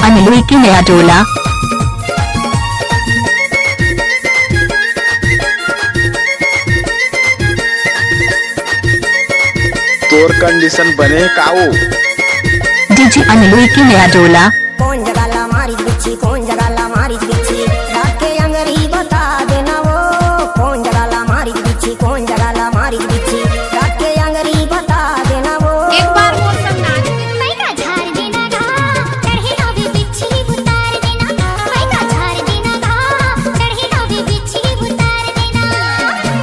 अनिलुई की नया टोला। तोर कंडीशन बने काऊ। डीजे अनिलुई की नया टोला। कौन जगह ला मारी बिच्छी, कौन जगह ला मारी बिच्छी, रात के अंगरी बता देना वो। कौन जगह ला मारी बिच्छी, कौन जगह ला मारी बिच्छी, रात के अंगरी बता देना वो। एक बार मोर संग नाच पैका झाड़ देना गा, चढ़े ना भी बिच्छी उतार देना। पैका झाड़ देना गा, चढ़े ना भी बिच्छी उतार देना।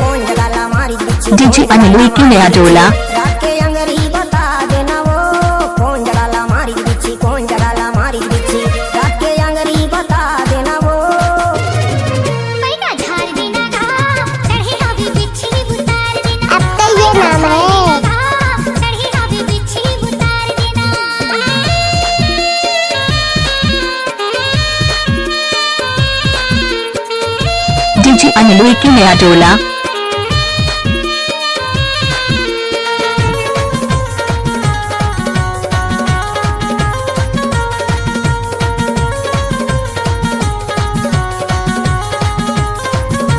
कौन जगह ला मारी बिच्छी, डीजे अनिलुई की नया टोला। रात के अंगरी बता देना वो। कौन जगह ला मारी बिच्छी, कौन जगह ला मारी बिच्छी, रात के अंगरी बता देना वो। पैका झाड़ देना गा, चढ़े ना भी बिच्छी उतार देना। अब तो ये नाम है। चढ़े ना भी बिच्छी उतार देना। डीजे अनिलुई की नया टोला।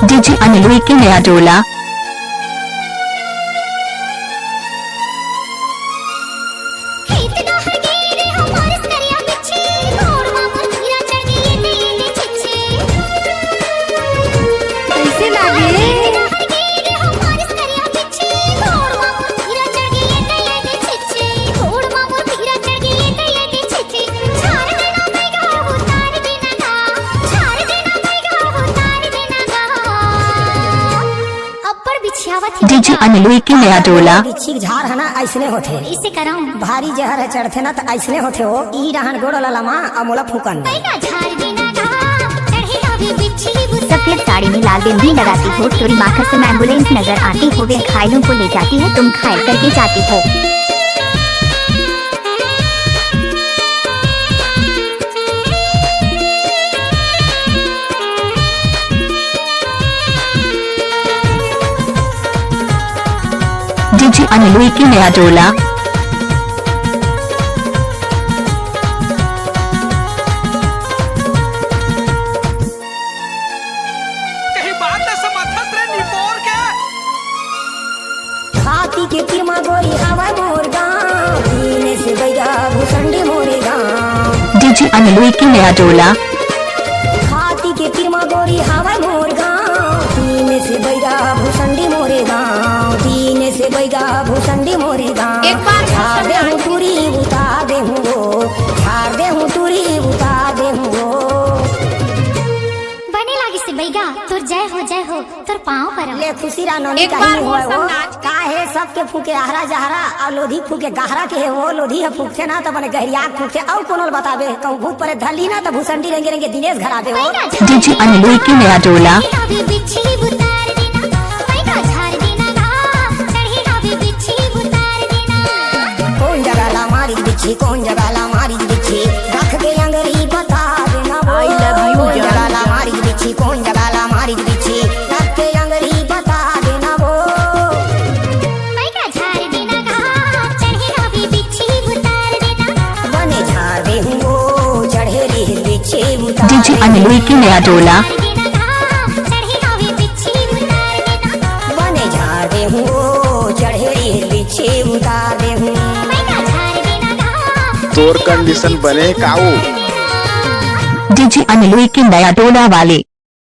डीजे अनिलुई की नया टोला। खेत ना हगेरे हमारे सरिया बिच्छी, घोड़ मामा हीरा चढ़ गई ये छिछे। कैसे लागे? खेत ना हगेरे हमारे सरिया बिच्छी, घोड़ मामा हीरा चढ़ गई ये छिछे। घोड़ मामा हीरा चढ़ गई ये छिछे। झाड़ देना पैगा उतार देना गा, झाड़ देना पैगा उतार देना गा। अब्बर बिछियावत है डीजे अनिलुई की नया टोला। बिच्छी के झाड़ है ना ऐसने होते। इसे कराऊं भारी जहर चढ़ते ना तो ऐसने होते हो। ई रहन गोड़ लमा अमोला फूकन। पैगा झाड़ देना गा, चढ़े ना भी बिच्छी सफेद साड़ी में लाल बिंदी लगाती हो, चोरी माखर से एम्बुलेंस नजर आती हो, वे घायलों को ले जाती है, तुम घायल करके जाती हो। डीजे अनिलुई की नया टोला। हाथी के तिरमा गोरी हवा मोर गाँव, पीने से बैगा भूसंडी मोरे गाँव। डीजे अनिलुई की नया टोला। हाथी के तिरमा गोरी हवा मोर गाँव, पीने से बैगा भूसंडी मोरे गाँव। पीने से बैगा भूसंडी मोरे गाँव। एक बार झाड़ दे हूँ टूरी उतार दे हूँ वो, झाड़ दे हूँ टूरी उतार दे हूँ वो। बने लागी से बैगा तोर जय हो तोर पाँव पर ले खुशी रानो एक कहीं बार हुआ मोर वो। संग नाच। काहे सबके फूके आहरा जहरा और लोधी फूके गहरा के है वो। लोधी है फूकते ना तो बने गहरिया फूकते और कोनो बतावे कहूँ भूत पर धली ना तो भूसंडी रेंगे रेंगे दिनेश घर आवे हो। डीजे अनिलुई की नया टोला। बिच्छी उतार देना, पैगा झाड़ देना गा, चढ़े ना भी बिच्छी उतार देना। कौन जगह ला मारी बिच्छी, कौन जगह ला मारी बिच्छी, रख के अंगरी बता देना वो। I love you, कौन जान। जगह ला मारी बिच्छी, कौन जगह ला मारी बिच्छी, रख के अंगरी बता देना वो। पैगा झाड़ देना गा, चढ़े ना भी बिच्छी उतार देना। बने झाड़ दे हूँ वो, चढ़े रे बिच्छी उतार डीजे अनिलुई की नया टोला। देना गा, चढ़े ना भी बिच्छी उतार देना। बने झाड़ दे हूँ वो, चढ़े रे बिच्छी उतार दे हूँ। पैगा झाड़ देना गा, तोर कंडीशन बने काऊ। डीजे अनिलुई की नया टोला वाले।